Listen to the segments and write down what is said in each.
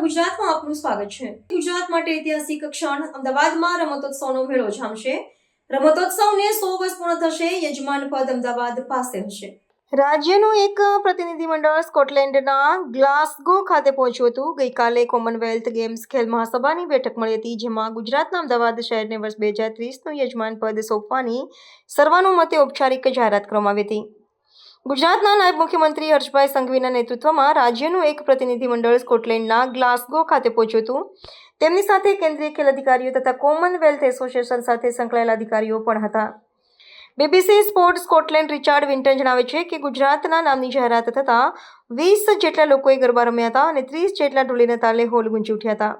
ગુજરાતમાં આપનું સ્વાગત છે। ગુજરાત માટે ઐતિહાસિક ક્ષણ અમદાવાદમાં રમતોત્સવનો મેળો જામશે। રમતોત્સવને 100 વર્ષ પૂર્ણ થશે। યજમાન પદ અમદાવાદ પાસે હશે। રાજ્યનું એક પ્રતિનિધિમંડળ સ્કોટલેન્ડના ગ્લાસગો ખાતે પહોંચ્યું હતું। ગઈકાલે કોમનવેલ્થ ગેમ્સ ખેલ મહાસભાની બેઠક મળી હતી, જેમાં ગુજરાતના અમદાવાદ શહેરને વર્ષ 2030નું યજમાન પદ સોંપવાની સર્વાનુમતે ઔપચારિક જાહેરાત કરવામાં આવી હતી। ગુજરાતના નાયબ મુખ્યમંત્રી હર્ષભાઈ સંઘવીના નેતૃત્વમાં રાજ્યનું એક પ્રતિનિધિમંડળ સ્કોટલેન્ડના ગ્લાસગો ખાતે પહોંચ્યું હતું। તેમની સાથે કેન્દ્રીય ખેલ અધિકારીઓ તથા કોમનવેલ્થ એસોસિએશન સાથે સંકળાયેલા અધિકારીઓ પણ હતા। બીબીસી સ્પોર્ટ સ્કોટલેન્ડ રિચાર્ડ વિન્ટન જણાવે છે કે ગુજરાતના નામની જાહેરાત થતાં 20 જેટલા લોકોએ ગરબા રમ્યા હતા અને 30 જેટલા ઢોલીના તાલે હોલ ગુંજી ઉઠ્યા હતા।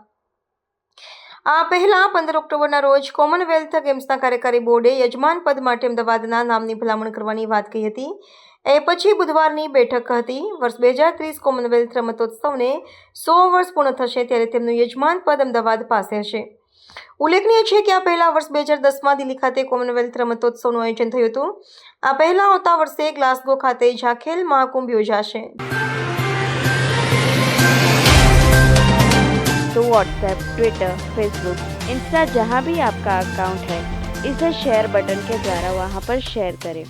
આ પહેલા 15 ઓક્ટોબરના રોજ કોમનવેલ્થ ગેમ્સના કાર્યકારી બોર્ડે યજમાન પદ માટે અમદાવાદના નામની ભલામણ કરવાની વાત કહી હતી। એ પછી બુધવારની બેઠક હતી। વર્ષ 2030 કોમનવેલ્થ રમતોત્સવને 100 વર્ષ પૂર્ણ થશે, ત્યારે તેમનું યજમાન પદ અમદાવાદ પાસે હશે। ઉલ્લેખનીય છે કે આ પહેલા વર્ષ 2010માં દિલ્હી ખાતે કોમનવેલ્થ રમતોત્સવનું આયોજન થયું હતું। આ પહેલા આવતા વર્ષે ગ્લાસગો ખાતે ઝાખેલ મહાકુંભ યોજાશે। तो व्हाट्सएप, ट्विटर, फेसबुक, इंस्टा जहाँ भी आपका अकाउंट है, इसे शेयर बटन के द्वारा वहाँ पर शेयर करें।